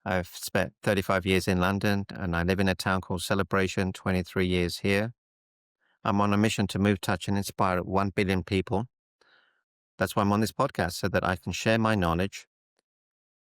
I've spent 35 years in London and I live in a town called Celebration, 23 years here. I'm on a mission to move, touch, and inspire 1 billion people. That's why I'm on this podcast, so that I can share my knowledge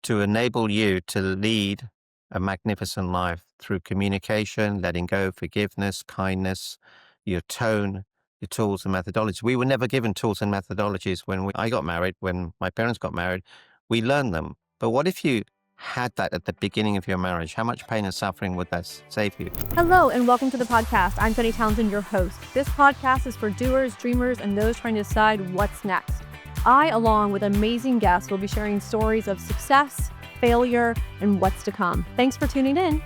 to enable you to lead a magnificent life through communication, letting go, forgiveness, kindness, your tone, your tools and methodologies. We were never given tools and methodologies when I got married, when my parents got married. We learned them. But what if you had that at the beginning of your marriage? How much pain and suffering would that save you? Hello and welcome to the podcast. I'm Jenny Townsend, your host. This podcast is for doers, dreamers, and those trying to decide what's next. I, along with amazing guests, will be sharing stories of success, failure, and what's to come. Thanks for tuning in.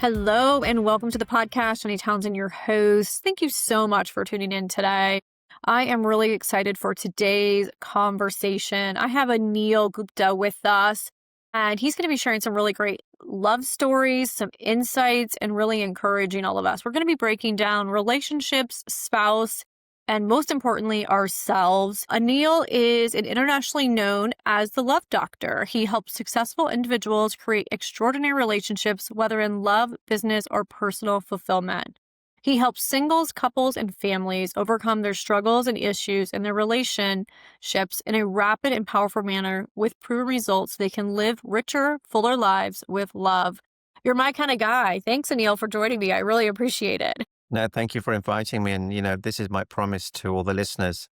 Hello and welcome to the podcast. Jenny Townsend, your host. Thank you so much for tuning in today. I am really excited for today's conversation. I have Anil Gupta with us, and he's going to be sharing some really great love stories, some insights, and really encouraging all of us. We're going to be breaking down relationships, spouse, and most importantly, ourselves. Anil is internationally known as the Love Doctor. He helps successful individuals create extraordinary relationships, whether in love, business, or personal fulfillment. He helps singles, couples, and families overcome their struggles and issues in their relationships in a rapid and powerful manner with proven results so they can live richer, fuller lives with love. You're my kind of guy. Thanks, Anil, for joining me. I really appreciate it. No, thank you for inviting me. And, this is my promise to all the listeners.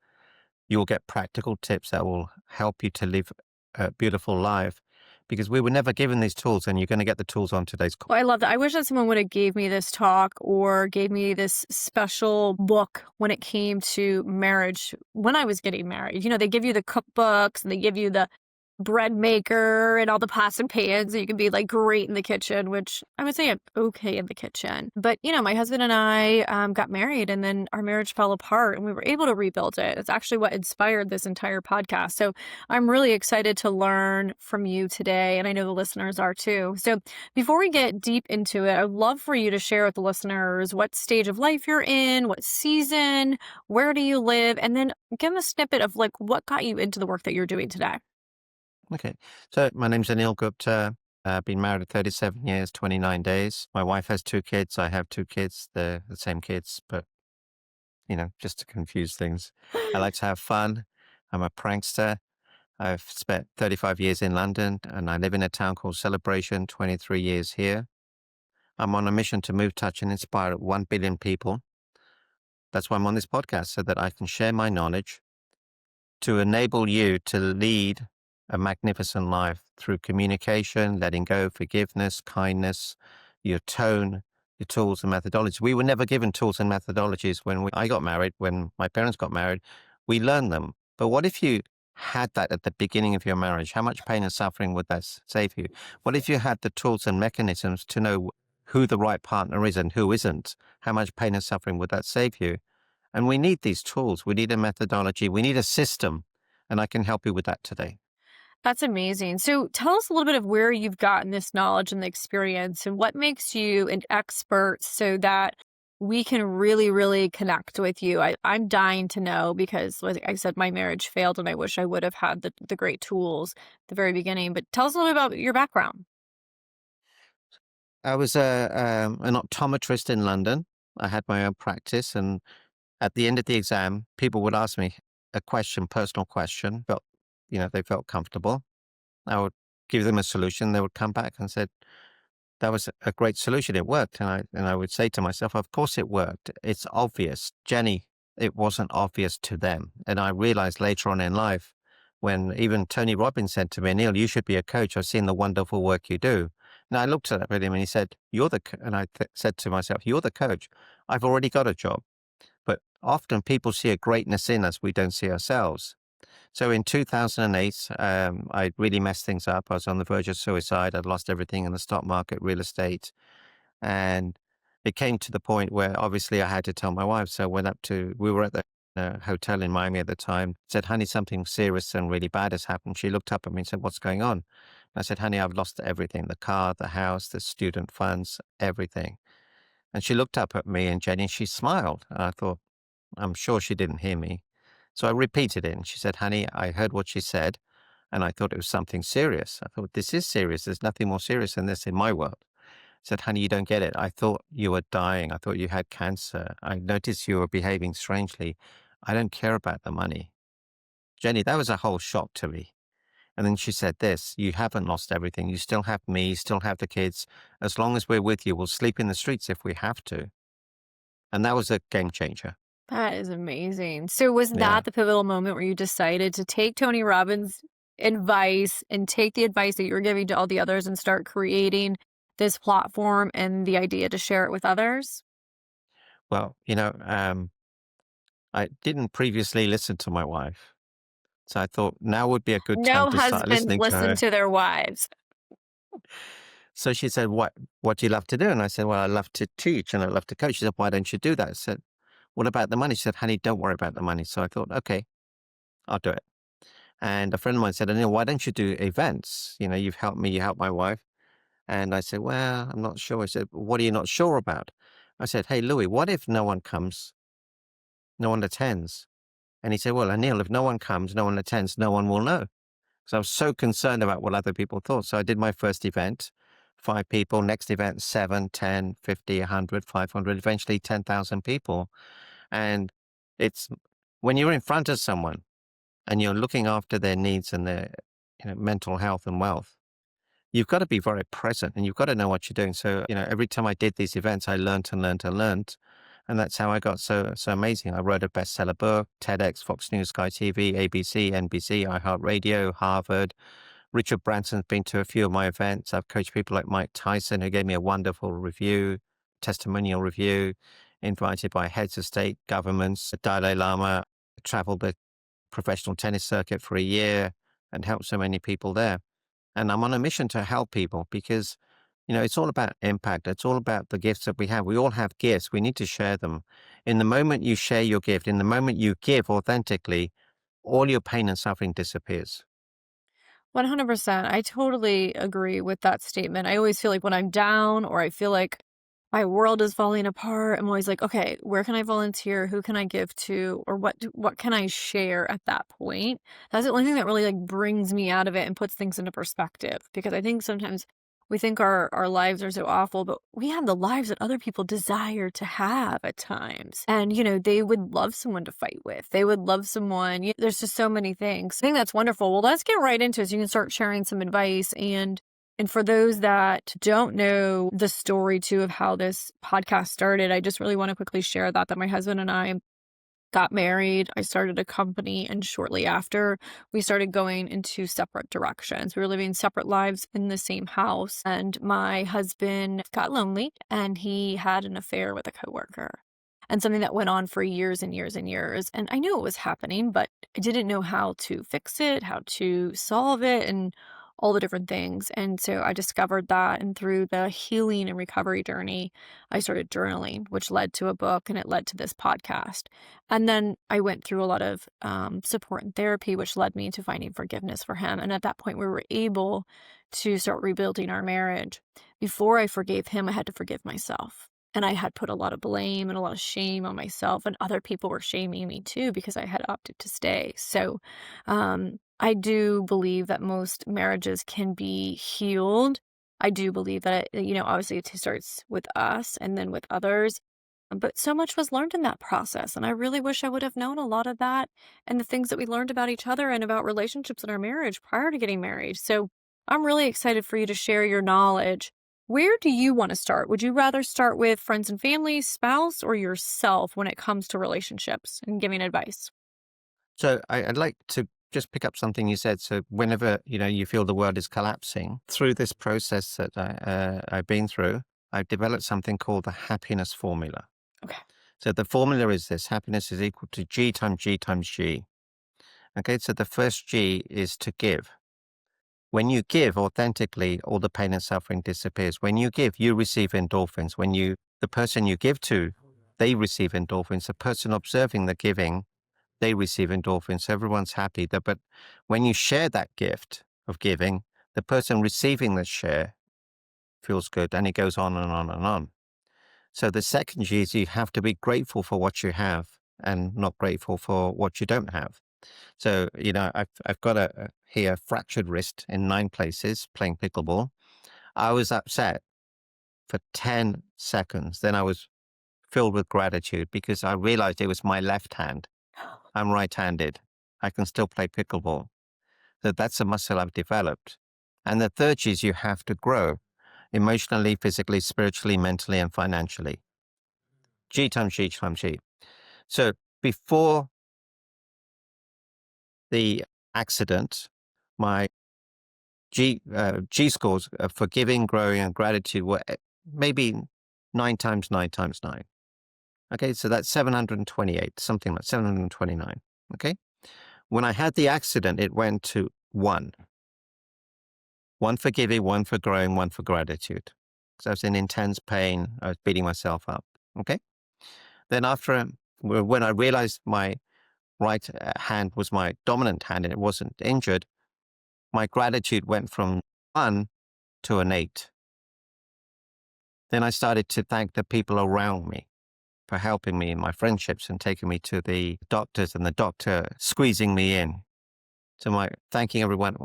You'll get practical tips that will help you to live a beautiful life, because we were never given these tools, and you're going to get the tools on today's call. Well, I love that. I wish that someone would have gave me this talk or gave me this special book when it came to marriage when I was getting married. They give you the cookbooks and they give you the bread maker and all the pots and pans, so you can be like great in the kitchen, which I would say I'm okay in the kitchen. But, my husband and I got married, and then our marriage fell apart and we were able to rebuild it. It's actually what inspired this entire podcast. So I'm really excited to learn from you today. And I know the listeners are too. So before we get deep into it, I'd love for you to share with the listeners what stage of life you're in, what season, where do you live, and then give them a snippet of like what got you into the work that you're doing today. Okay. So my name's Anil Gupta. I've been married 37 years, 29 days. My wife has 2 kids. I have 2 kids. They're the same kids, but, just to confuse things. I like to have fun. I'm a prankster. I've spent 35 years in London and I live in a town called Celebration, 23 years here. I'm on a mission to move, touch, and inspire 1 billion people. That's why I'm on this podcast, so that I can share my knowledge to enable you to lead a magnificent life through communication, letting go, forgiveness, kindness, your tone, your tools and methodologies. We were never given tools and methodologies when I got married, when my parents got married. We learned them. But what if you had that at the beginning of your marriage? How much pain and suffering would that save you? What if you had the tools and mechanisms to know who the right partner is and who isn't? How much pain and suffering would that save you? And we need these tools. We need a methodology. We need a system. And I can help you with that today. That's amazing. So tell us a little bit of where you've gotten this knowledge and the experience and what makes you an expert so that we can really, really connect with you. I'm dying to know because, like I said, my marriage failed and I wish I would have had the great tools at the very beginning. But tell us a little bit about your background. I was an optometrist in London. I had my own practice. And at the end of the exam, people would ask me a question, personal question. They felt comfortable. I would give them a solution. They would come back and said, that was a great solution. It worked. And I would say to myself, of course it worked. It's obvious. Jenny, it wasn't obvious to them. And I realized later on in life, when even Tony Robbins said to me, Neil, you should be a coach. I've seen the wonderful work you do. And I looked at him and he said, and I said to myself, you're the coach. I've already got a job. But often people see a greatness in us we don't see ourselves. So in 2008, I really messed things up. I was on the verge of suicide. I'd lost everything in the stock market, real estate. And it came to the point where obviously I had to tell my wife. So we were at the hotel in Miami at the time, said, honey, something serious and really bad has happened. She looked up at me and said, what's going on? And I said, honey, I've lost everything, the car, the house, the student funds, everything. And she looked up at me and Jenny, she smiled. And I thought, I'm sure she didn't hear me. So I repeated it and she said, honey, I heard what she said. And I thought it was something serious. I thought, this is serious. There's nothing more serious than this in my world. I said, honey, you don't get it. I thought you were dying. I thought you had cancer. I noticed you were behaving strangely. I don't care about the money. Jenny, that was a whole shock to me. And then she said this, you haven't lost everything. You still have me, you still have the kids. As long as we're with you, we'll sleep in the streets if we have to. And that was a game changer. That is amazing. So was Yeah. that the pivotal moment where you decided to take Tony Robbins' advice and take the advice that you were giving to all the others and start creating this platform and the idea to share it with others? Well, I didn't previously listen to my wife. So I thought now would be a good time No to start husbands listening to listen her. to their wives. So she said, what do you love to do? And I said, well, I love to teach and I love to coach. She said, why don't you do that? I said, what about the money? She said, honey, don't worry about the money. So I thought, okay, I'll do it. And a friend of mine said, Anil, why don't you do events? You've helped me, you helped my wife. And I said, well, I'm not sure. I said, what are you not sure about? I said, hey, Louis, what if no one comes, no one attends? And he said, well, Anil, if no one comes, no one attends, no one will know. So I was so concerned about what other people thought. So I did my first event, 5 people, next event, 7, 10, 50, 100, 500, eventually 10,000 people. And it's when you're in front of someone and you're looking after their needs and their mental health and wealth, you've got to be very present and you've got to know what you're doing. So, every time I did these events, I learned and learned and learned. And that's how I got so amazing. I wrote a bestseller book, TEDx, Fox News, Sky TV, ABC, NBC, iHeartRadio, Harvard. Richard Branson's been to a few of my events. I've coached people like Mike Tyson, who gave me a wonderful review, testimonial review, invited by heads of state, governments, Dalai Lama, traveled the professional tennis circuit for a year and helped so many people there. And I'm on a mission to help people because, it's all about impact. It's all about the gifts that we have. We all have gifts. We need to share them. In the moment you share your gift, in the moment you give authentically, all your pain and suffering disappears. 100%. I totally agree with that statement. I always feel like when I'm down or I feel like my world is falling apart, I'm always like, okay, where can I volunteer? Who can I give to? Or what can I share at that point? That's the only thing that really like brings me out of it and puts things into perspective. Because I think sometimes we think our lives are so awful, but we have the lives that other people desire to have at times. And, they would love someone to fight with. They would love someone. There's just so many things. I think that's wonderful. Well, let's get right into it so you can start sharing some advice. And for those that don't know the story too of how this podcast started, I just really want to quickly share that my husband and I got married. I started a company, and shortly after, we started going into separate directions. We were living separate lives in the same house, and my husband got lonely and he had an affair with a coworker. And something that went on for years and years and years. And I knew it was happening, but I didn't know how to fix it, how to solve it, and all the different things. And so I discovered that. And through the healing and recovery journey, I started journaling, which led to a book and it led to this podcast. And then I went through a lot of support and therapy, which led me to finding forgiveness for him. And at that point, we were able to start rebuilding our marriage. Before I forgave him, I had to forgive myself. And I had put a lot of blame and a lot of shame on myself, and other people were shaming me too because I had opted to stay. So I do believe that most marriages can be healed. I do believe that, obviously it starts with us and then with others. But so much was learned in that process. And I really wish I would have known a lot of that and the things that we learned about each other and about relationships in our marriage prior to getting married. So I'm really excited for you to share your knowledge. Where do you want to start? Would you rather start with friends and family, spouse, or yourself when it comes to relationships and giving advice? So I'd like to just pick up something you said. So whenever, you feel the world is collapsing, through this process that I've been through, I've developed something called the happiness formula. Okay. So the formula is this: happiness is equal to G times G times G. Okay, so the first G is to give. When you give authentically, all the pain and suffering disappears. When you give, you receive endorphins. The person you give to, they receive endorphins. The person observing the giving, they receive endorphins. So everyone's happy. But when you share that gift of giving, the person receiving the share feels good, and it goes on and on and on. So the second G is you have to be grateful for what you have and not grateful for what you don't have. So, I've got a fractured wrist in 9 places playing pickleball. I was upset for 10 seconds. Then I was filled with gratitude because I realized it was my left hand. I'm right-handed. I can still play pickleball. So that's a muscle I've developed. And the third G is you have to grow emotionally, physically, spiritually, mentally, and financially. G times G times G. So before the accident, my G scores for giving, growing, and gratitude were maybe 9 times 9 times 9. Okay, so that's 728, something like 729. Okay, when I had the accident, it went to one for giving, one for growing, one for gratitude. So I was in intense pain. I was beating myself up. Okay, then when I realized my right hand was my dominant hand and it wasn't injured, my gratitude went from 1 to an 8. Then I started to thank the people around me for helping me in my friendships and taking me to the doctors and the doctor squeezing me in. So my thanking everyone,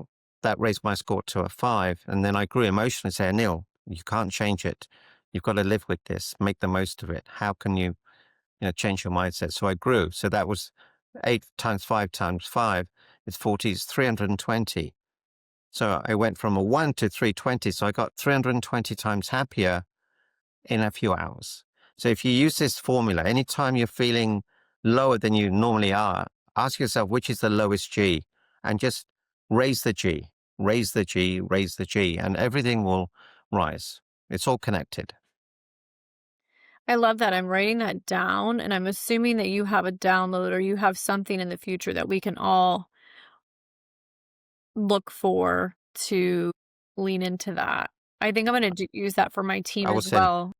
that raised my score to a 5. And then I grew emotional and said, Anil, you can't change it. You've got to live with this, make the most of it. How can you change your mindset? So I grew. So that was 8 times 5 times 5 is 40, is 320. So I went from a 1 to 320. So I got 320 times happier in a few hours. So if you use this formula, anytime you're feeling lower than you normally are, ask yourself which is the lowest G and just raise the G, raise the G, raise the G, and everything will rise. It's all connected. I love that. I'm writing that down, and I'm assuming that you have a download or you have something in the future that we can all look for to lean into that. I think I'm gonna use that for my team I will as send, well.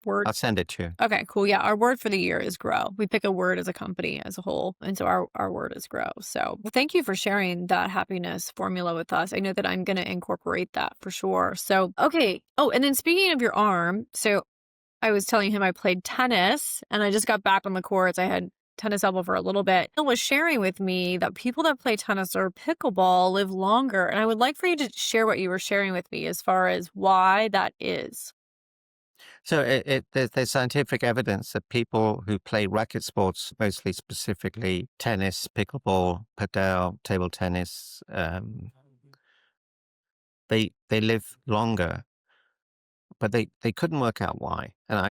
Word. I'll send it to you. Okay, cool. Yeah, our word for the year is grow. We pick a word as a company as a whole, and so our word is grow. So, well, thank you for sharing that happiness formula with us. I know that I'm going to incorporate that for sure. So, okay. Oh, and then speaking of your arm, so I was telling him I played tennis and I just got back on the courts. I had tennis elbow for a little bit. He was sharing with me that people that play tennis or pickleball live longer. And I would like for you to share what you were sharing with me as far as why that is. So there's scientific evidence that people who play racket sports, mostly specifically tennis, pickleball, padel, table tennis, they live longer, but they couldn't work out why. And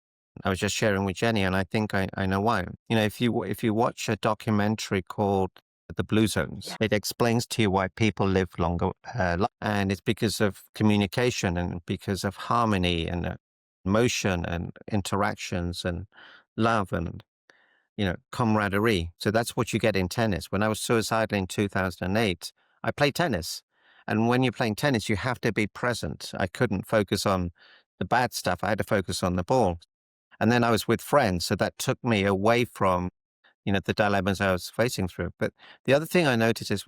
I was just sharing with Jenny, and I think I know why. If you watch a documentary called The Blue Zones, it explains to you why people live longer, and it's because of communication and because of harmony and emotion and interactions and love and camaraderie. So that's what you get in tennis. When I was suicidal in 2008, I played tennis. And when you're playing tennis, you have to be present. I couldn't focus on the bad stuff. I had to focus on the ball. And then I was with friends. So that took me away from, the dilemmas I was facing through. But the other thing I noticed is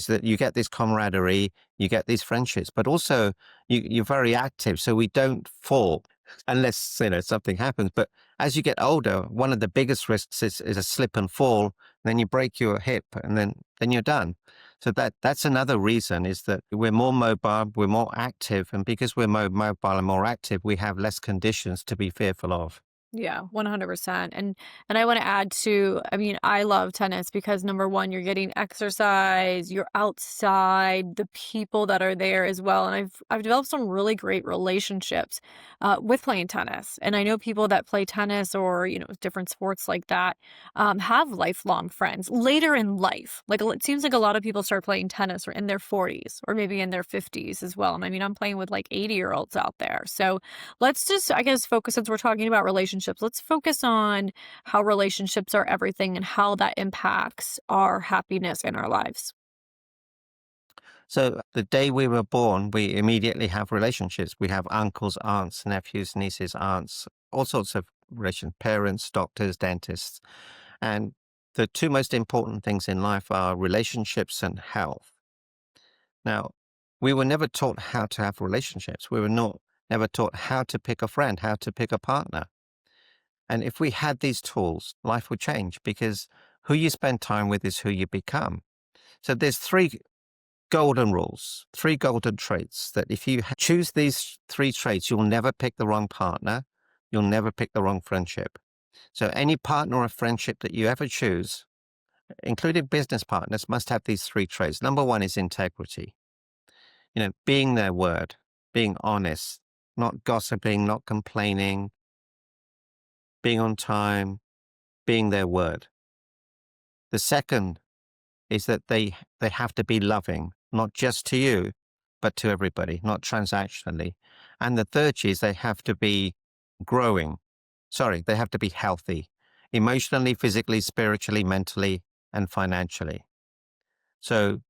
that you get this camaraderie, you get these friendships, but also you're very active. So we don't fall unless, something happens. But as you get older, one of the biggest risks is a slip and fall. Then you break your hip and then you're done. So that's another reason is that we're more mobile, we're more active. And because we're mobile and more active, we have less conditions to be fearful of. Yeah, 100%. And I want to add to, I mean, I love tennis because number one, you're getting exercise, you're outside, the people that are there as well. And I've developed some really great relationships with playing tennis. And I know people that play tennis or, different sports like that have lifelong friends later in life. Like it seems like a lot of people start playing tennis or in their 40s or maybe in their 50s as well. And I mean, I'm playing with like 80-year-olds out there. So let's just, I guess, focus since we're talking about relationships. Let's focus on how relationships are everything and how that impacts our happiness in our lives. So the day we were born, we immediately have relationships. We have uncles, aunts, nephews, nieces, aunts, all sorts of relations, parents, doctors, dentists. And the two most important things in life are relationships and health. Now, we were never taught how to have relationships. We were not never taught how to pick a friend, how to pick a partner. And if we had these tools, life would change because Who you spend time with is who you become. So there's three golden rules, three golden traits that if you choose these three traits, you'll never pick the wrong partner. You'll never pick the wrong friendship. So any partner or friendship that you ever choose, including business partners, must have these three traits. Number one is integrity. Being their word, being honest, not gossiping, not complaining, being on time, being their word. The second is that they have to be loving, not just to you, but to everybody, not transactionally. And the third is they have to be growing. They have to be healthy, emotionally, physically, spiritually, mentally, and financially. So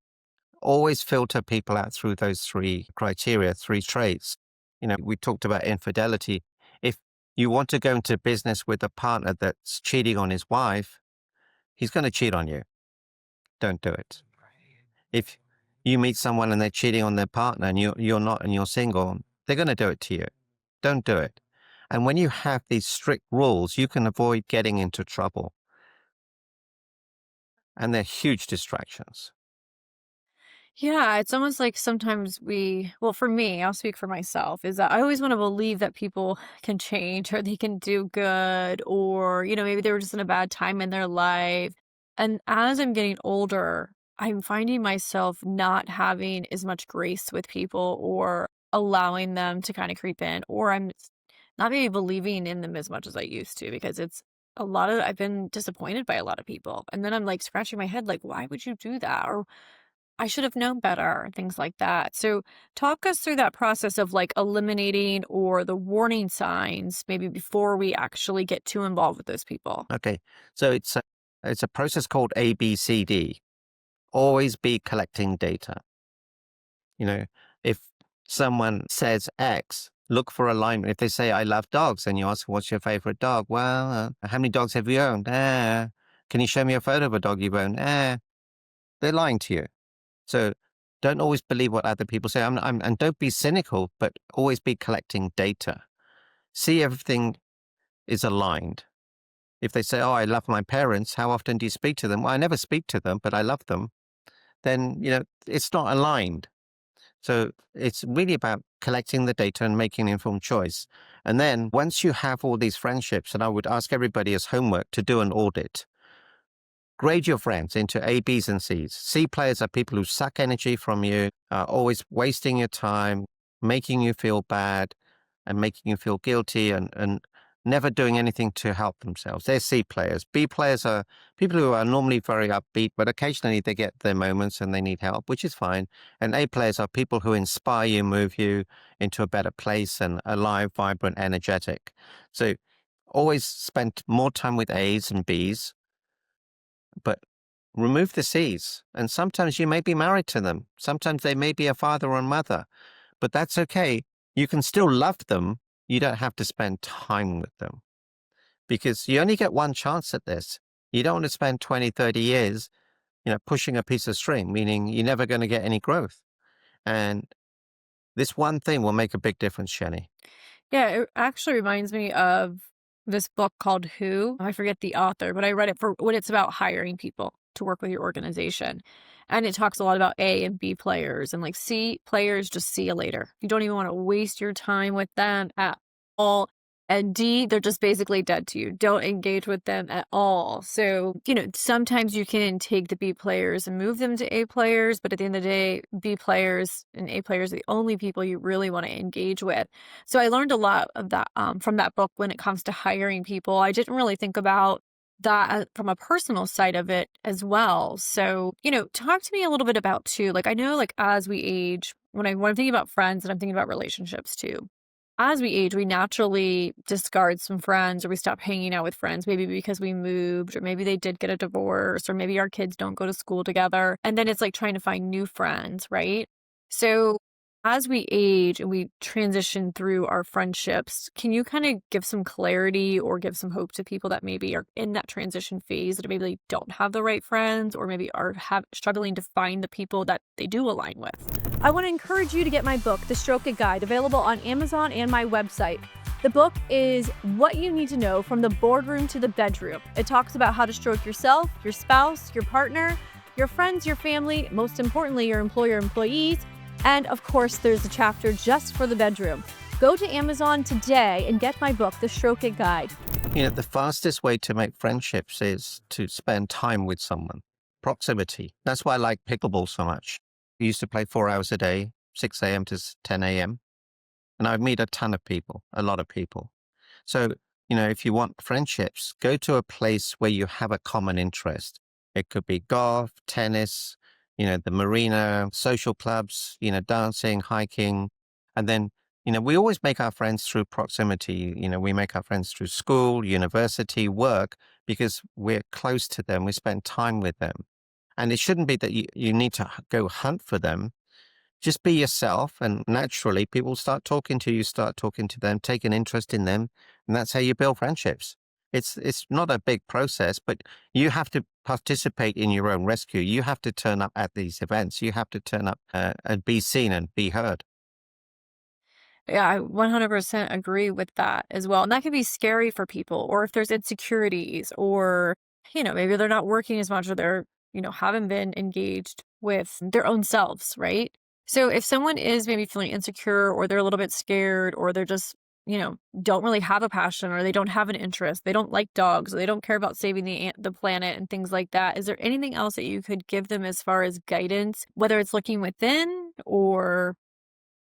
always filter people out through those three criteria, three traits. We talked about infidelity. If you want to go into business with a partner that's cheating on his wife, he's going to cheat on you. Don't do it. If you meet someone and they're cheating on their partner and you're not and you're single, they're going to do it to you. Don't do it. And when you have these strict rules, you can avoid getting into trouble. And they're huge distractions. Yeah, it's almost like sometimes well, for me, I'll speak for myself, is that I always want to believe that people can change or they can do good or, maybe they were just in a bad time in their life. And as I'm getting older, I'm finding myself not having as much grace with people or allowing them to kind of creep in, or I'm not maybe believing in them as much as I used to because I've been disappointed by a lot of people. And then I'm like scratching my head, like, why would you do that? Or I should have known better, things like that. So talk us through that process of like eliminating or the warning signs maybe before we actually get too involved with those people. Okay. So it's a process called ABCD. Always be collecting data. If someone says X, look for alignment. If they say, I love dogs, and you ask, what's your favorite dog? Well, how many dogs have you owned? Can you show me a photo of a dog you've owned? They're lying to you. So don't always believe what other people say. And don't be cynical, but always be collecting data. See everything is aligned. If they say, I love my parents, how often do you speak to them? Well, I never speak to them, but I love them. Then, it's not aligned. So it's really about collecting the data and making an informed choice. And then once you have all these friendships, and I would ask everybody as homework to do an audit. Grade your friends into A, Bs, and Cs. C players are people who suck energy from you, are always wasting your time, making you feel bad and making you feel guilty and never doing anything to help themselves. They're C players. B players are people who are normally very upbeat, but occasionally they get their moments and they need help, which is fine. And A players are people who inspire you, move you into a better place and alive, vibrant, energetic. So always spend more time with A's and B's, but remove the C's. And sometimes you may be married to them. Sometimes they may be a father or a mother, but that's okay. You can still love them. You don't have to spend time with them because you only get one chance at this. You don't want to spend 20, 30 years, pushing a piece of string, meaning you're never going to get any growth. And this one thing will make a big difference, Jenny. Yeah, it actually reminds me of this book called Who. I forget the author, but I read it for when it's about hiring people to work with your organization. And it talks a lot about A and B players and like C players, just see you later. You don't even want to waste your time with them at all. And D, they're just basically dead to you. Don't engage with them at all. So, sometimes you can take the B players and move them to A players, but at the end of the day, B players and A players are the only people you really want to engage with. So I learned a lot of that from that book when it comes to hiring people. I didn't really think about that from a personal side of it as well. So, talk to me a little bit about too, like I know like as we age, when I'm thinking about friends and I'm thinking about relationships too. As we age, we naturally discard some friends or we stop hanging out with friends, maybe because we moved or maybe they did get a divorce or maybe our kids don't go to school together. And then it's like trying to find new friends, right? So as we age and we transition through our friendships, can you kind of give some clarity or give some hope to people that maybe are in that transition phase that maybe don't have the right friends or maybe are struggling to find the people that they do align with? I want to encourage you to get my book, The Stroke It Guide, available on Amazon and my website. The book is What You Need to Know from the Boardroom to the Bedroom. It talks about how to stroke yourself, your spouse, your partner, your friends, your family, most importantly, your employer, employees, and of course, there's a chapter just for the bedroom. Go to Amazon today and get my book, The Stroke It Guide. The fastest way to make friendships is to spend time with someone. Proximity. That's why I like pickleball so much. I used to play 4 hours a day, 6 a.m. to 10 a.m. And I'd meet a ton of people, a lot of people. So, if you want friendships, go to a place where you have a common interest. It could be golf, tennis, the marina, social clubs, dancing, hiking. And then, we always make our friends through proximity. We make our friends through school, university, work, because we're close to them. We spend time with them. And it shouldn't be that you need to go hunt for them. Just be yourself, and naturally people start talking to you, start talking to them, take an interest in them, and that's how you build friendships. It's not a big process, but you have to participate in your own rescue. You have to turn up at these events. You have to turn up and be seen and be heard. Yeah, I 100% agree with that as well. And that can be scary for people, or if there's insecurities, or, maybe they're not working as much, or they're, haven't been engaged with their own selves, right? So if someone is maybe feeling insecure, or they're a little bit scared, or they're just, don't really have a passion, or they don't have an interest, they don't like dogs, or they don't care about saving the planet and things like that, is there anything else that you could give them as far as guidance, whether it's looking within or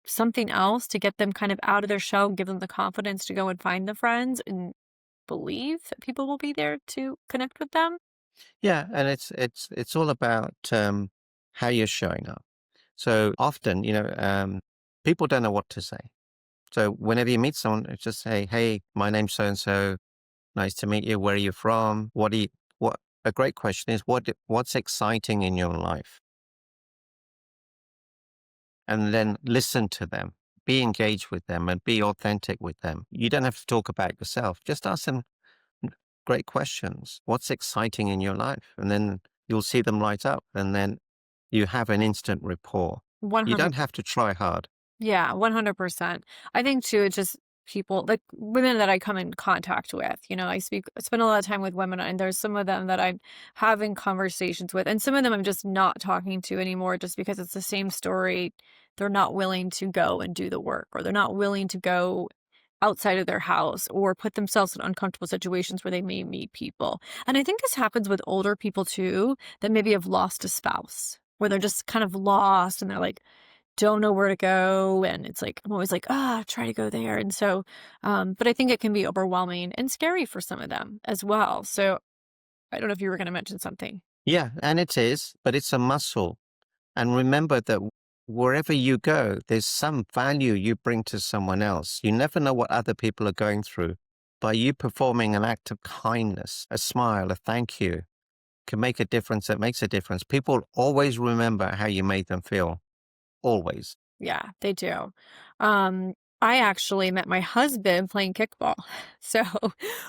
something else to get them kind of out of their shell, give them the confidence to go and find the friends and believe that people will be there to connect with them? Yeah, and it's all about how you're showing up. So often, people don't know what to say. So whenever you meet someone, it's just say, "Hey, my name's so and so. Nice to meet you. Where are you from? What do you?" What a great question is, what's exciting in your life? And then listen to them, be engaged with them, and be authentic with them. You don't have to talk about yourself. Just ask them great questions. What's exciting in your life? And then you'll see them light up, and then you have an instant rapport. You 100. don't have to try hard. Yeah, 100%. I think too, it's just people like women that I come in contact with. I spend a lot of time with women, and there's some of them that I'm having conversations with, and some of them I'm just not talking to anymore just because it's the same story. They're not willing to go and do the work, or they're not willing to go outside of their house or put themselves in uncomfortable situations where they may meet people. And I think this happens with older people too, that maybe have lost a spouse, where they're just kind of lost and they're like, don't know where to go. And it's like, I'm always like, try to go there. And so, but I think it can be overwhelming and scary for some of them as well. So I don't know if you were going to mention something. Yeah, and it is, but it's a muscle. And remember that wherever you go, there's some value you bring to someone else. You never know what other people are going through. By you performing an act of kindness, a smile, a thank you, can make a difference. That makes a difference. People always remember how you made them feel. Always. Yeah, they do. Um, I actually met my husband playing kickball. So,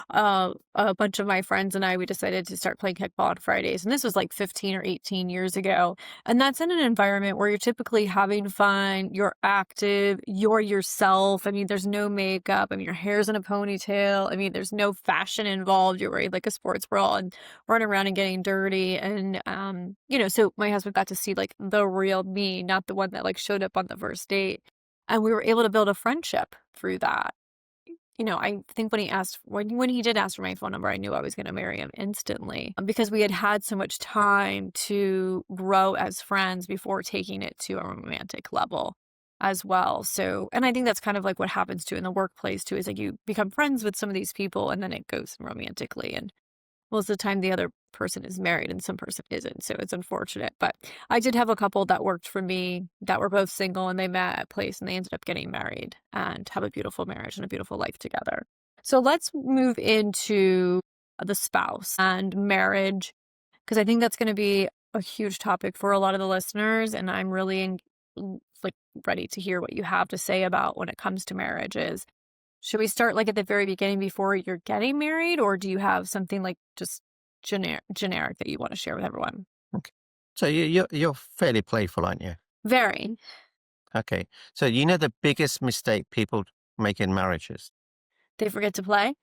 a bunch of my friends and I, we decided to start playing kickball on Fridays. And this was like 15 or 18 years ago. And that's in an environment where you're typically having fun, you're active, you're yourself. I mean, there's no makeup. I mean, your hair's in a ponytail. I mean, there's no fashion involved. You're wearing like a sports bra and running around and getting dirty. And, so my husband got to see like the real me, not the one that like showed up on the first date. And we were able to build a friendship through that. I think when he did ask for my phone number, I knew I was going to marry him instantly, because we had had so much time to grow as friends before taking it to a romantic level as well. So, and I think that's kind of like what happens too in the workplace too, is like you become friends with some of these people and then it goes romantically. And most of the time the other person is married and some person isn't. So it's unfortunate. But I did have a couple that worked for me that were both single, and they met at a place and they ended up getting married and have a beautiful marriage and a beautiful life together. So let's move into the spouse and marriage, because I think that's going to be a huge topic for a lot of the listeners. And I'm really like ready to hear what you have to say about when it comes to marriages. Should we start like at the very beginning before you're getting married, or do you have something like just generic that you want to share with everyone? Okay. So you're fairly playful, aren't you? Very. Okay. So the biggest mistake people make in marriages? They forget to play?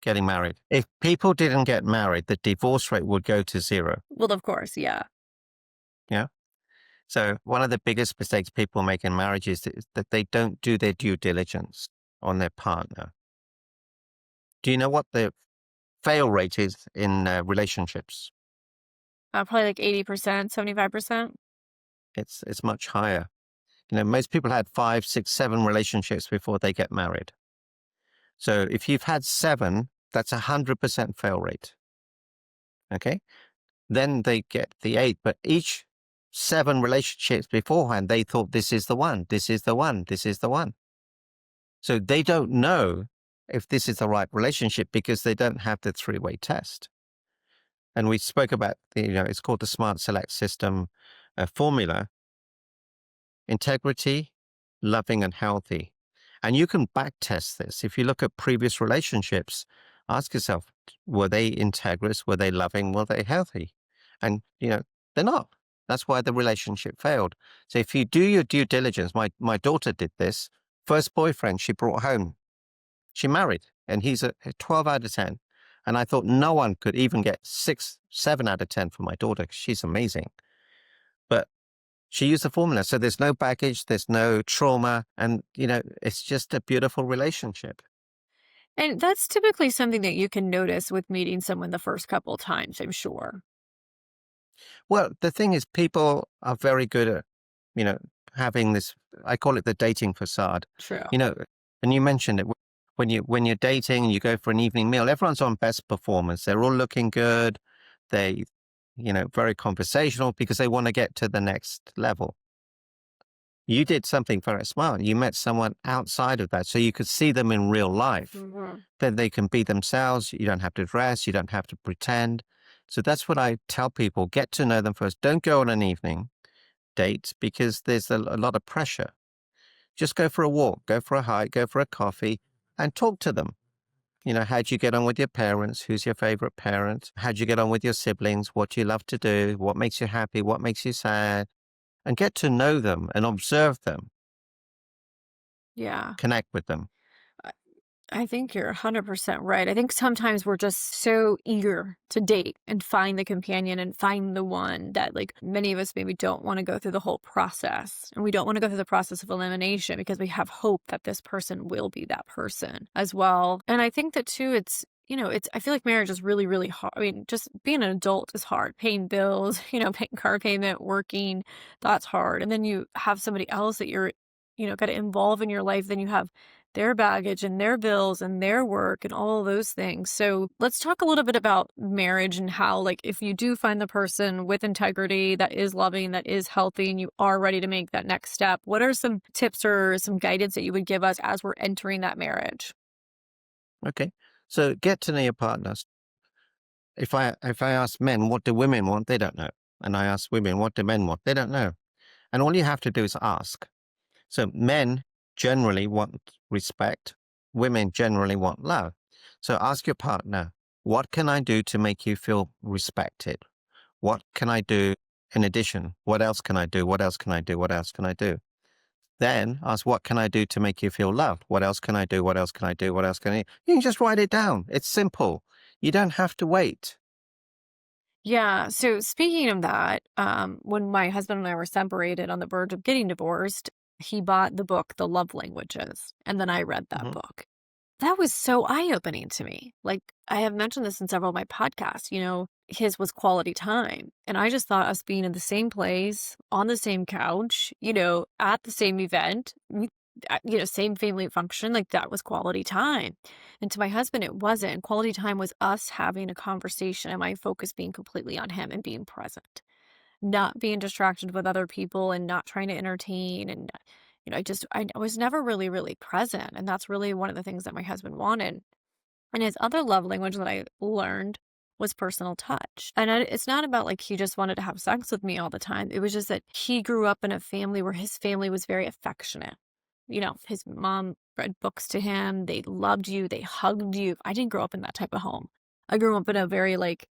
Getting married. If people didn't get married, the divorce rate would go to zero. Well, of course, yeah. Yeah. So one of the biggest mistakes people make in marriage is that they don't do their due diligence on their partner. Do you know what the fail rate is in relationships? Probably like 80%, 75%. It's much higher. Most people had 5, 6, 7 relationships before they get married. So if you've had 7, that's 100% fail rate. Okay. Then they get the 8, but each 7 relationships beforehand, they thought this is the one, this is the one, this is the one. So they don't know if this is the right relationship because they don't have the 3-way test. And we spoke about, it's called the Smart Select System formula: integrity, loving, and healthy. And you can back test this. If you look at previous relationships, ask yourself, were they integrous? Were they loving? Were they healthy? And, they're not. That's why the relationship failed. So if you do your due diligence, my daughter did this. First boyfriend she brought home, she married, and he's a 12 out of 10. And I thought no one could even get 6, 7 out of 10 for my daughter. She's amazing. But she used the formula. So there's no baggage, there's no trauma, and, it's just a beautiful relationship. And that's typically something that you can notice with meeting someone the first couple times, I'm sure. Well, the thing is, people are very good at, you know, having this, I call it the dating facade. True. And you mentioned it, when you're dating and you go for an evening meal, everyone's on best performance. They're all looking good. They, very conversational because they want to get to the next level. You did something very smart. You met someone outside of that so you could see them in real life. Mm-hmm. Then they can be themselves. You don't have to dress. You don't have to pretend. So that's what I tell people. Get to know them first. Don't go on an evening date because there's a lot of pressure. Just go for a walk, go for a hike, go for a coffee and talk to them. How'd you get on with your parents? Who's your favorite parent? How'd you get on with your siblings? What do you love to do? What makes you happy? What makes you sad? And get to know them and observe them, Yeah. connect with them. I I think you're 100% right. I think sometimes we're just so eager to date and find the companion and find the one that, like, many of us maybe don't want to go through the whole process. And we don't want to go through the process of elimination because we have hope that this person will be that person as well. And I think that too, I feel like marriage is really, really hard. I mean, just being an adult is hard. Paying bills, paying car payment, working, that's hard. And then you have somebody else that you're, got to involve in your life. Then you have their baggage and their bills and their work and all of those things. So let's talk a little bit about marriage and how, like, if you do find the person with integrity that is loving, that is healthy, and you are ready to make that next step, what are some tips or some guidance that you would give us as we're entering that marriage? Okay. So get to know your partners. If I ask men, what do women want? They don't know. And I ask women, what do men want? They don't know. And all you have to do is ask. So men generally want respect. Women generally want love. So ask your partner, what can I do to make you feel respected? What can I do in addition? What else can I do? What else can I do? What else can I do? Then ask, what can I do to make you feel loved? What else can I do? What else can I do? What else can I do? You can just write it down. It's simple. You don't have to wait. Yeah. So speaking of that, when my husband and I were separated on the verge of getting divorced, he bought the book, The Love Languages. And then I read that Mhm. book. That was so eye-opening to me. Like, I have mentioned this in several of my podcasts, his was quality time. And I just thought us being in the same place, on the same couch, at the same event, same family function, like that was quality time. And to my husband, it wasn't. Quality time was us having a conversation and my focus being completely on him and being present, not being distracted with other people and not trying to entertain. And, I was never really, really present. And that's really one of the things that my husband wanted. And his other love language that I learned was personal touch. And it's not about like he just wanted to have sex with me all the time. It was just that he grew up in a family where his family was very affectionate. His mom read books to him. They loved you. They hugged you. I didn't grow up in that type of home. I grew up in a very like,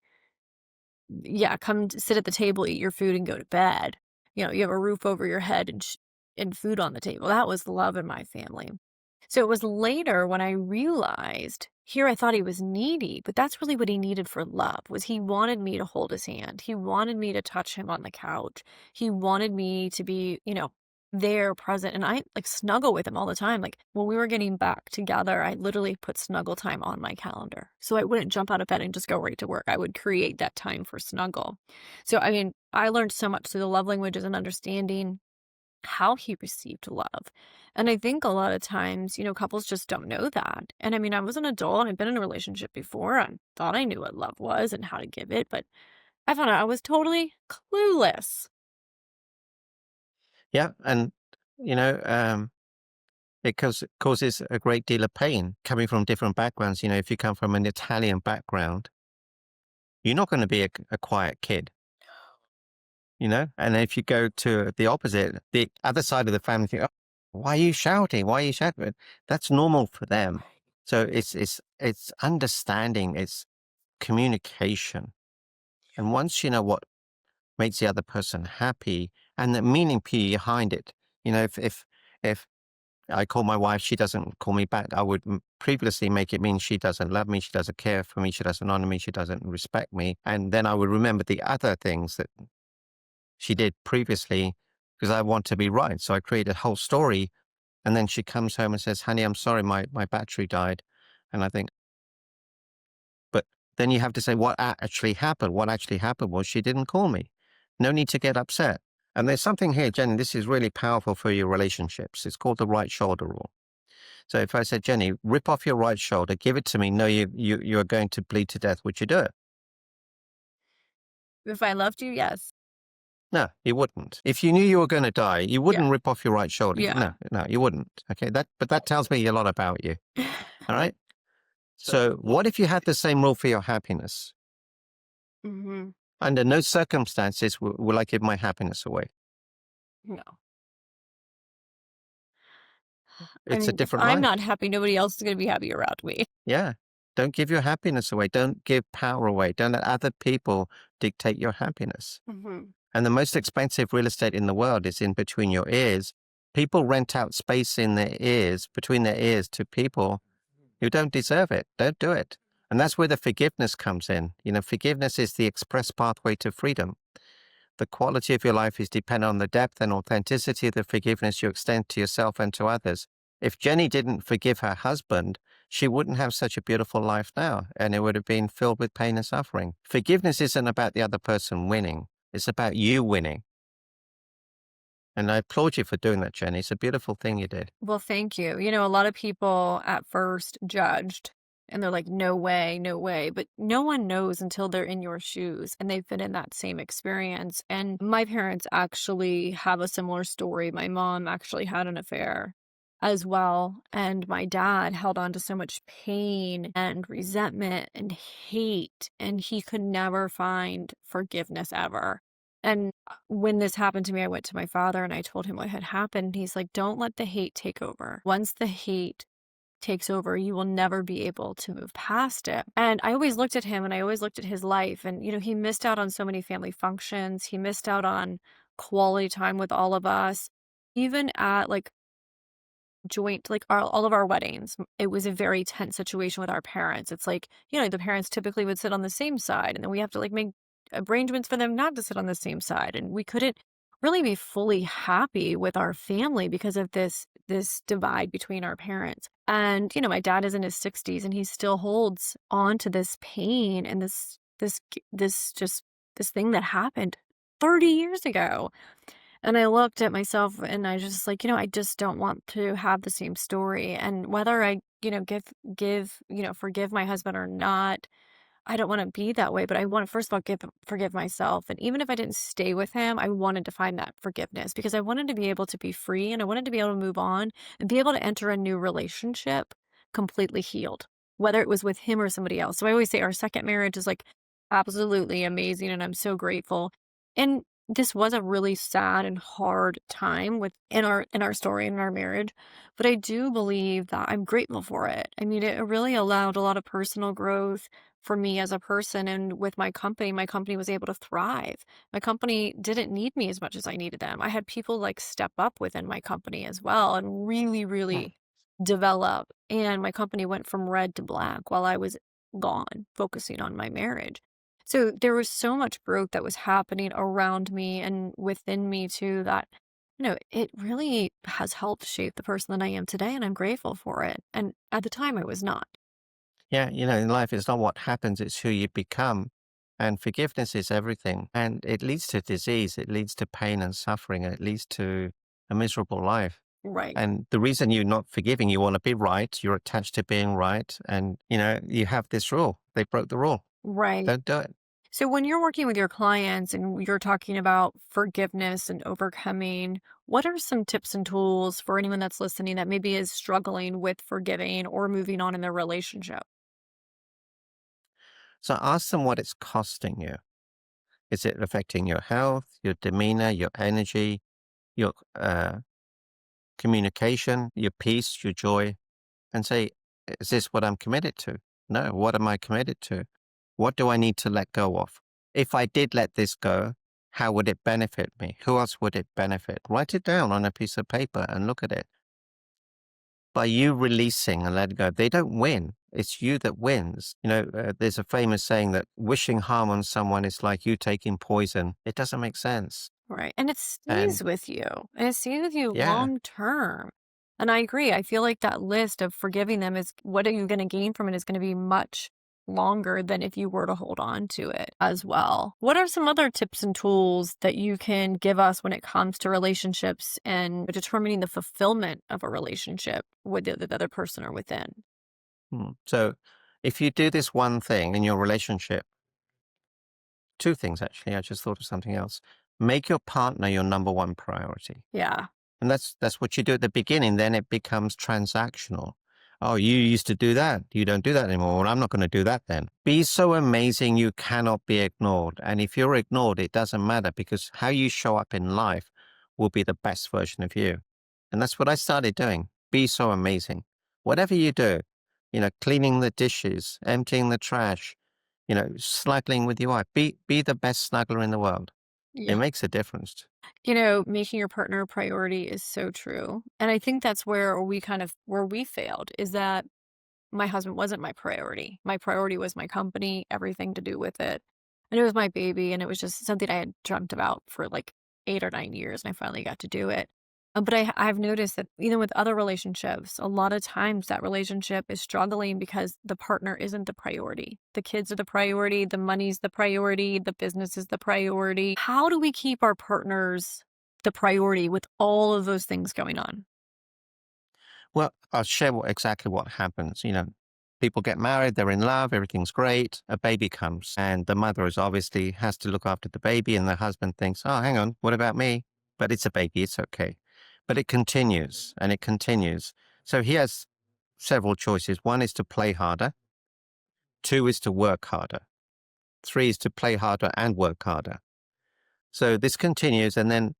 yeah, come sit at the table, eat your food, and go to bed. You have a roof over your head and food on the table. That was love in my family. So it was later when I realized here I thought he was needy, but that's really what he needed for love was he wanted me to hold his hand. He wanted me to touch him on the couch. He wanted me to be, there present and I like snuggle with him all the time. Like when we were getting back together, I literally put snuggle time on my calendar. So I wouldn't jump out of bed and just go right to work. I would create that time for snuggle. So I mean, I learned so much through the love languages and understanding how he received love. And I think a lot of times, couples just don't know that. And I mean, I was an adult, I'd been in a relationship before, and thought I knew what love was and how to give it, but I found out I was totally clueless. Yeah, and you know, it causes a great deal of pain coming from different backgrounds. If you come from an Italian background, you're not going to be a quiet kid. And if you go to the opposite, the other side of the family, think, oh, why are you shouting? Why are you shouting? That's normal for them. So it's understanding, it's communication, and once you know what makes the other person happy and the meaning behind it, if I call my wife, she doesn't call me back, I would previously make it mean she doesn't love me, she doesn't care for me, she doesn't honor me, she doesn't respect me, and then I would remember the other things that she did previously because I want to be right. So I create a whole story. And then she comes home and says, honey, I'm sorry, my battery died. And I think, but then you have to say what actually happened. What actually happened was she didn't call me. No need to get upset. And there's something here, Jenny, this is really powerful for your relationships. It's called the right shoulder rule. So if I said, Jenny, rip off your right shoulder, give it to me, no, you're going to bleed to death, would you do it? If I loved you, yes. No, you wouldn't. If you knew you were going to die, you Yeah. wouldn't rip off your right shoulder. Yeah. No, you wouldn't. Okay, but that tells me a lot about you. All right. So what if you had the same rule for your happiness? hmm Under no circumstances will I give my happiness away. No. I It's a mean, if different I'm life. not happy, nobody else is going to be happy around me. Yeah. Don't give your happiness away. Don't give power away. Don't let other people dictate your happiness. hmm And the most expensive real estate in the world is in between your ears. People rent out space in their ears, between their ears to people who don't deserve it. Don't do it. And that's where the forgiveness comes in. Forgiveness is the express pathway to freedom. The quality of your life is dependent on the depth and authenticity of the forgiveness you extend to yourself and to others. If Jenny didn't forgive her husband, she wouldn't have such a beautiful life now, and it would have been filled with pain and suffering. Forgiveness isn't about the other person winning. It's about you winning. And I applaud you for doing that, Jenny. It's a beautiful thing you did. Well, thank you. A lot of people at first judged and they're like, no way, no way. But no one knows until they're in your shoes and they've been in that same experience. And my parents actually have a similar story. My mom actually had an affair as well. And my dad held on to so much pain and resentment and hate. And he could never find forgiveness ever. And when this happened to me, I went to my father and I told him what had happened. He's like, don't let the hate take over. Once the hate takes over, you will never be able to move past it. And I always looked at him and I always looked at his life. And, he missed out on so many family functions. He missed out on quality time with all of us. Even at like joint, like all of our weddings, it was a very tense situation with our parents. It's like, the parents typically would sit on the same side and then we have to like make arrangements for them not to sit on the same side. And we couldn't really be fully happy with our family because of this divide between our parents. And, my dad is in his 60s and he still holds on to this pain and this thing that happened 30 years ago. And I looked at myself and I just like, I just don't want to have the same story. And whether I, forgive my husband or not, I don't want to be that way, but I want to first of all forgive myself. And even if I didn't stay with him, I wanted to find that forgiveness because I wanted to be able to be free and I wanted to be able to move on and be able to enter a new relationship completely healed, whether it was with him or somebody else. So I always say our second marriage is like absolutely amazing and I'm so grateful. And this was a really sad and hard time in our story in our marriage, but I do believe that I'm grateful for it. I mean, it really allowed a lot of personal growth for me as a person and with my company was able to thrive. My company didn't need me as much as I needed them. I had people like step up within my company as well and really, Hmm. really develop, and my company went from red to black while I was gone, focusing on my marriage. So there was so much growth that was happening around me and within me too that, it really has helped shape the person that I am today, and I'm grateful for it. And at the time, I was not. Yeah, in life, it's not what happens, it's who you become. And forgiveness is everything. And it leads to disease, it leads to pain and suffering, and it leads to a miserable life. Right. And the reason you're not forgiving, you want to be right, you're attached to being right. And, you have this rule. They broke the rule. Right. Don't do it. So when you're working with your clients and you're talking about forgiveness and overcoming, what are some tips and tools for anyone that's listening that maybe is struggling with forgiving or moving on in their relationship? So ask them what it's costing you. Is it affecting your health, your demeanor, your energy, your communication, your peace, your joy? And say, is this what I'm committed to? No. What am I committed to? What do I need to let go of? If I did let this go, how would it benefit me? Who else would it benefit? Write it down on a piece of paper and look at it. By you releasing and letting go, they don't win. It's you that wins. There's a famous saying that wishing harm on someone is like you taking poison. It doesn't make sense. Right. And it And stays with you. And it stays with you yeah, long term. And I agree. I feel like that list of forgiving them is what are you going to gain from it is going to be much longer than if you were to hold on to it as well. What are some other tips and tools that you can give us when it comes to relationships and determining the fulfillment of a relationship with the other person or within? So if you do this one thing in your relationship, two things actually, I just thought of something else. Make your partner your number one priority. Yeah. And that's what you do at the beginning. Then it becomes transactional. Oh, you used to do that. You don't do that anymore. Well, I'm not going to do that then. Be so amazing you cannot be ignored. And if you're ignored, it doesn't matter because how you show up in life will be the best version of you. And that's what I started doing. Be so amazing. Whatever you do, cleaning the dishes, emptying the trash, snuggling with your wife, be the best snuggler in the world. It Yeah. makes a difference. Making your partner a priority is so true. And I think that's where we failed is that my husband wasn't my priority. My priority was my company, everything to do with it. And it was my baby. And it was just something I had dreamt about for like 8 or 9 years. And I finally got to do it. But I've noticed that even with other relationships, a lot of times that relationship is struggling because the partner isn't the priority. The kids are the priority, the money's the priority, the business is the priority. How do we keep our partners the priority with all of those things going on? Well, I'll share exactly what happens. People get married, they're in love, everything's great. A baby comes, and the mother is obviously has to look after the baby, and the husband thinks, "Oh, hang on, what about me?" But it's a baby, it's okay. But it continues and it continues. So he has several choices. One is to play harder. Two is to work harder. Three is to play harder and work harder. So this continues, and then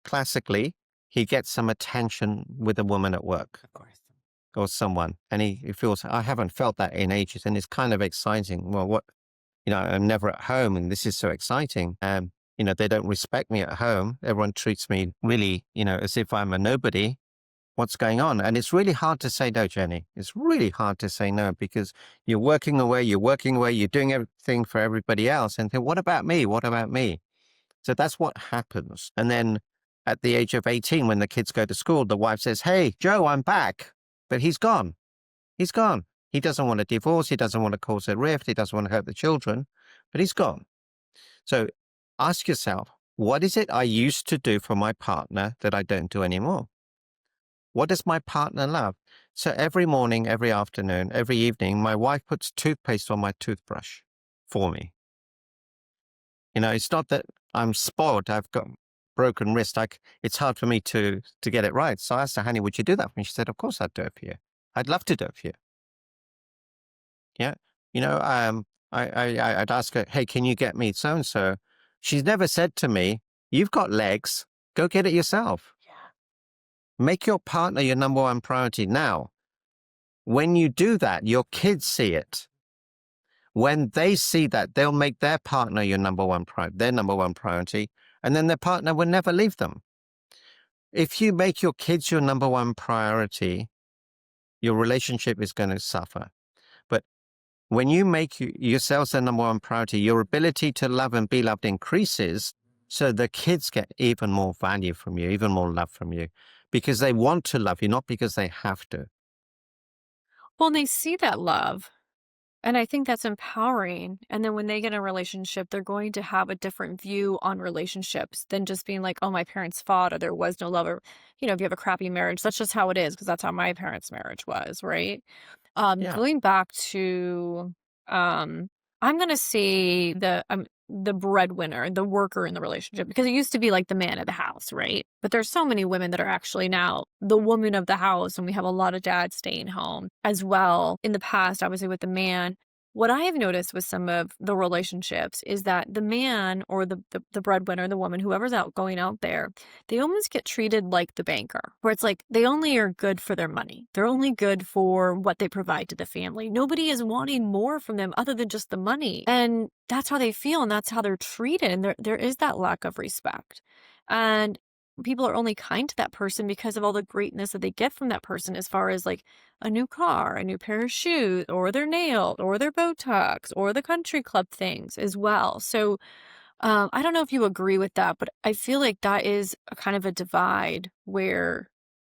classically, he gets some attention with a woman at work Of course. or someone, and he feels, I haven't felt that in ages, and it's kind of exciting. Well, I'm never at home, and this is so exciting. They don't respect me at home. Everyone treats me really, as if I'm a nobody. What's going on? And it's really hard to say no, Jenny. It's really hard to say no because you're working away, you're doing everything for everybody else, and think, what about me? What about me? So that's what happens. And then at the age of 18, when the kids go to school, the wife says, "Hey, Joe, I'm back." But he's gone. He's gone. He doesn't want a divorce. He doesn't want to cause a rift. He doesn't want to hurt the children, but he's gone. So ask yourself, what is it I used to do for my partner that I don't do anymore? What does my partner love? So every morning, every afternoon, every evening, my wife puts toothpaste on my toothbrush for me. It's not that I'm spoiled. I've got broken wrist. It's hard for me to get it right. So I asked her, "Honey, would you do that for me?" She said, "Of course I'd do it for you. I'd love to do it for you." Yeah. I'd ask her, "Hey, can you get me so-and-so?" She's never said to me, "You've got legs. Go get it yourself." Yeah. Make your partner your number one priority. Now, when you do that, your kids see it. When they see that, they'll make their partner their number one priority, and then their partner will never leave them. If you make your kids your number one priority, your relationship is going to suffer. But when you make yourselves the number one priority, your ability to love and be loved increases. So the kids get even more value from you, even more love from you, because they want to love you, not because they have to. Well, and they see that love. And I think that's empowering. And then when they get in a relationship, they're going to have a different view on relationships than just being like, oh, my parents fought or there was no love. Or, if you have a crappy marriage, that's just how it is because that's how my parents' marriage was, right? Yeah. Going back to, um, I'm gonna say the breadwinner, the worker in the relationship, because it used to be like the man of the house, right? But there's so many women that are actually now the woman of the house, and we have a lot of dads staying home as well. In the past, obviously with the man, what I have noticed with some of the relationships is that the man or the breadwinner, the woman, whoever's out going out there, they almost get treated like the banker, where it's like they only are good for their money. They're only good for what they provide to the family. Nobody is wanting more from them other than just the money. And that's how they feel and that's how they're treated. And there is that lack of respect. And people are only kind to that person because of all the greatness that they get from that person, as far as like a new car, a new pair of shoes, or their nails, or their Botox, or the country club things as well. So I don't know if you agree with that, but I feel like that is a kind of a divide where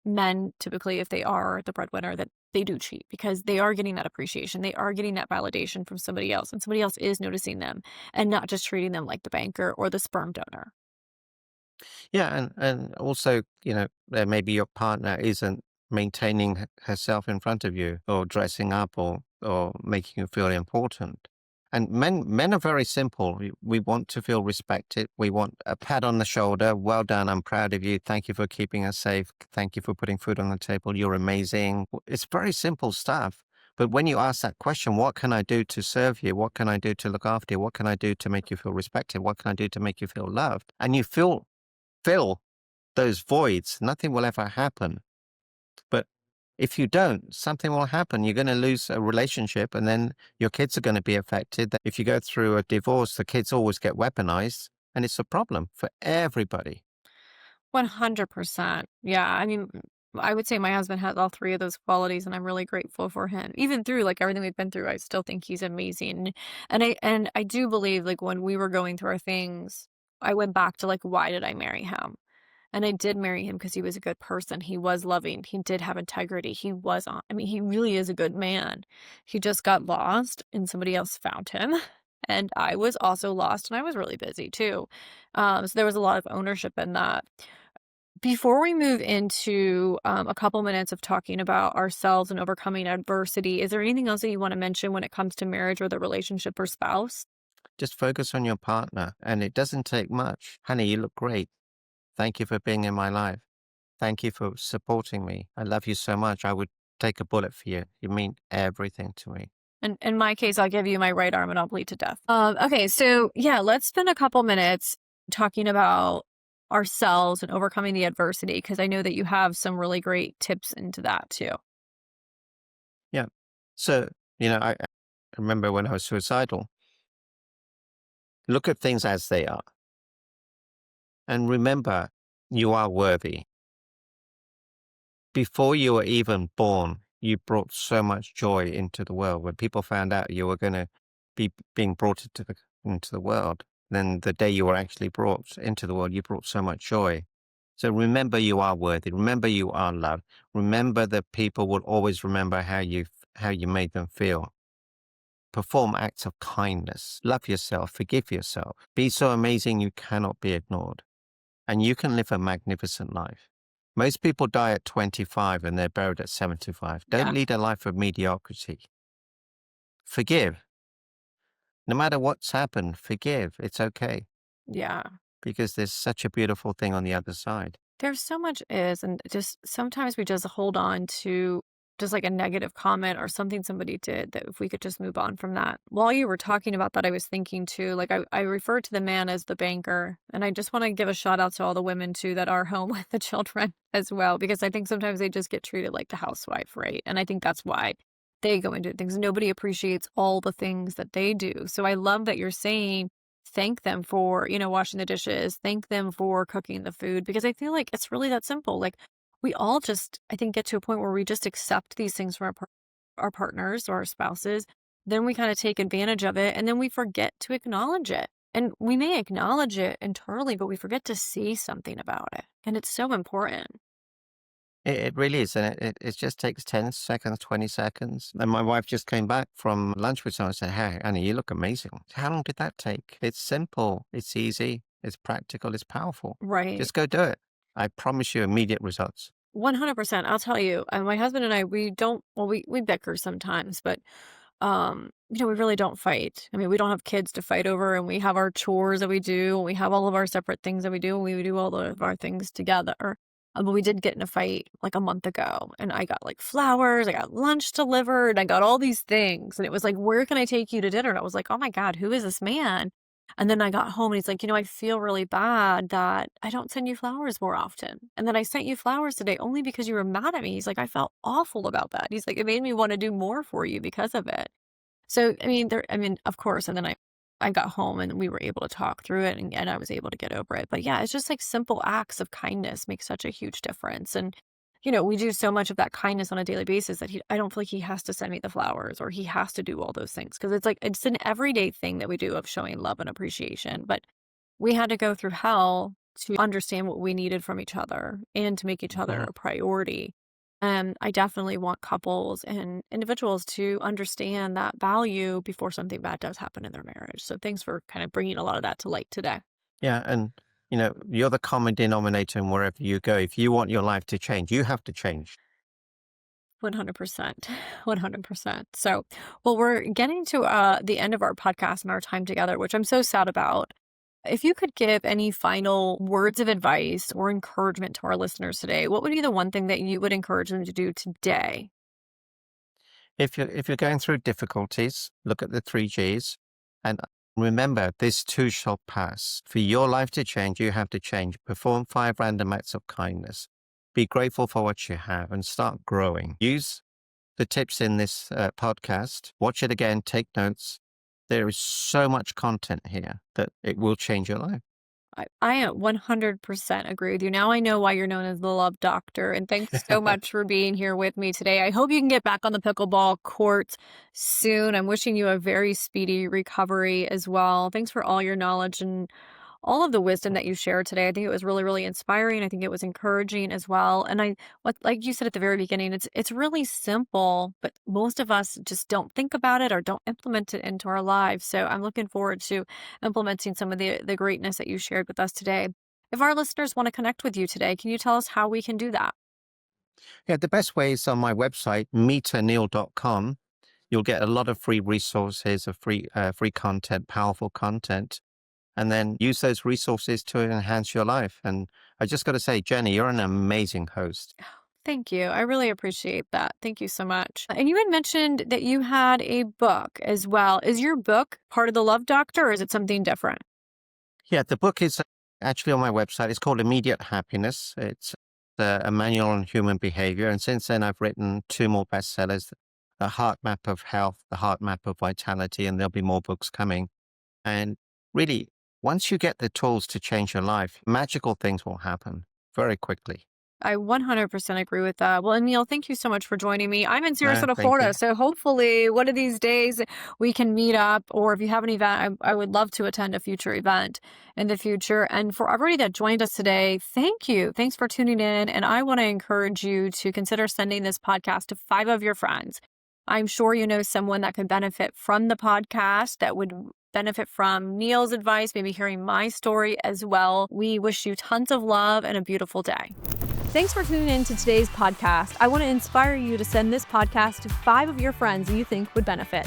men typically, if they are the breadwinner, that they do cheat because they are getting that appreciation. They are getting that validation from somebody else, and somebody else is noticing them and not just treating them like the banker or the sperm donor. Yeah, and also, maybe your partner isn't maintaining herself in front of you, or dressing up, or making you feel important. And men are very simple. We want to feel respected. We want a pat on the shoulder. Well done. I'm proud of you. Thank you for keeping us safe. Thank you for putting food on the table. You're amazing. It's very simple stuff. But when you ask that question, what can I do to serve you? What can I do to look after you? What can I do to make you feel respected? What can I do to make you feel loved? And you fill those voids, nothing will ever happen. But if you don't, something will happen. You're going to lose a relationship, and then your kids are going to be affected. If you go through a divorce, the kids always get weaponized, and it's a problem for everybody. 100%. Yeah. I mean, I would say my husband has all three of those qualities, and I'm really grateful for him. Even through like everything we've been through, I still think he's amazing. And I do believe like when we were going through our things, I went back to like, why did I marry him? And I did marry him because he was a good person. He was loving. He did have integrity. He was on. I mean, he really is a good man. He just got lost and somebody else found him. And I was also lost and I was really busy too. So there was a lot of ownership in that. Before we move into a couple minutes of talking about ourselves and overcoming adversity, is there anything else that you want to mention when it comes to marriage or the relationship or spouse? Just focus on your partner, and it doesn't take much. Honey, you look great. Thank you for being in my life. Thank you for supporting me. I love you so much. I would take a bullet for you. You mean everything to me. And in my case, I'll give you my right arm and I'll bleed to death. Okay, so yeah, let's spend a couple minutes talking about ourselves and overcoming the adversity, because I know that you have some really great tips into that too. Yeah. So, I remember when I was suicidal, look at things as they are. And remember, you are worthy. Before you were even born, you brought so much joy into the world. When people found out you were going to be being brought into the world, then the day you were actually brought into the world, you brought so much joy. So remember, you are worthy. Remember, you are loved. Remember that people will always remember how you made them feel. Perform acts of kindness. Love yourself. Forgive yourself. Be so amazing you cannot be ignored. And you can live a magnificent life. Most people die at 25 and they're buried at 75. Don't Yeah. lead a life of mediocrity. Forgive. No matter what's happened, forgive. It's okay, Yeah. because there's such a beautiful thing on the other side. There's so much is, and just sometimes we just hold on to just like a negative comment or something somebody did, that if we could just move on from that. While you were talking about that, I was thinking too, like I refer to the man as the banker. And I just want to give a shout out to all the women too that are home with the children as well, because I think sometimes they just get treated like the housewife, right? And I think that's why they go into things. Nobody appreciates all the things that they do. So I love that you're saying thank them for, washing the dishes, thank them for cooking the food, because I feel like it's really that simple. Like, we all just, I think, get to a point where we just accept these things from our partners or our spouses. Then we kind of take advantage of it and then we forget to acknowledge it. And we may acknowledge it internally, but we forget to say something about it. And it's so important. It really is, and it just takes 10 seconds, 20 seconds. And my wife just came back from lunch with someone and said, "Hey, Annie, you look amazing." How long did that take? It's simple, it's easy, it's practical, it's powerful. Right. Just go do it. I promise you immediate results. 100%. I'll tell you, my husband and I, we don't, well, we bicker sometimes, but we really don't fight. I mean, we don't have kids to fight over, and we have our chores that we do, and we have all of our separate things that we do, and we do all of our things together. But we did get in a fight like a month ago, and I got like flowers, I got lunch delivered, I got all these things, and it was like, "Where can I take you to dinner?" And I was like, "Oh my God, who is this man?" And then I got home, and he's like, "I feel really bad that I don't send you flowers more often. And then I sent you flowers today only because you were mad at me." He's like, "I felt awful about that." He's like, "It made me want to do more for you because of it." So, of course, and then I got home and we were able to talk through it and I was able to get over it. But yeah, it's just like simple acts of kindness make such a huge difference. And, we do so much of that kindness on a daily basis that I don't feel like he has to send me the flowers or he has to do all those things. Cause it's an everyday thing that we do of showing love and appreciation. But we had to go through hell to understand what we needed from each other and to make each other Mhm. a priority. And I definitely want couples and individuals to understand that value before something bad does happen in their marriage. So thanks for kind of bringing a lot of that to light today. Yeah, and you're the common denominator in wherever you go. If you want your life to change, you have to change. 100%. 100%. So, well, we're getting to the end of our podcast and our time together, which I'm so sad about. If you could give any final words of advice or encouragement to our listeners today, what would be the one thing that you would encourage them to do today? If you're going through difficulties, look at the three G's and remember this too shall pass. For your life to change, you have to change. Perform 5 random acts of kindness. Be grateful for what you have and start growing. Use the tips in this podcast. Watch it again, take notes. There is so much content here that it will change your life. I am 100% agree with you. Now I know why you're known as the love doctor. And thanks so much for being here with me today. I hope you can get back on the pickleball court soon. I'm wishing you a very speedy recovery as well. Thanks for all your knowledge and all of the wisdom that you shared today. I think it was really, really inspiring. I think it was encouraging as well. And like you said at the very beginning, it's really simple, but most of us just don't think about it or don't implement it into our lives. So I'm looking forward to implementing some of the greatness that you shared with us today. If our listeners want to connect with you today, can you tell us how we can do that? Yeah, the best way is on my website, meetanil.com. You'll get a lot of free resources, of free content, powerful content, and then use those resources to enhance your life. And I just got to say, Jenny, you're an amazing host. Thank you. I really appreciate that. Thank you so much. And you had mentioned that you had a book as well. Is your book part of the Love Doctor or is it something different? Yeah, the book is actually on my website. It's called Immediate Happiness. It's a manual on human behavior. And since then, I've written 2 more bestsellers, The Heart Map of Health, The Heart Map of Vitality, and there'll be more books coming. And really, once you get the tools to change your life, magical things will happen very quickly. I 100% agree with that. Well, Emil, thank you so much for joining me. I'm in Sarasota, Thank you. Florida. So hopefully one of these days we can meet up, or if you have an event, I would love to attend a future event in the future. And for everybody that joined us today, thank you. Thanks for tuning in. And I want to encourage you to consider sending this podcast to 5 of your friends. I'm sure you know someone that could benefit from the podcast, that would benefit from Neil's advice, maybe hearing my story as well. We wish you tons of love and a beautiful day. Thanks for tuning in to today's podcast. I want to inspire you to send this podcast to 5 of your friends that you think would benefit.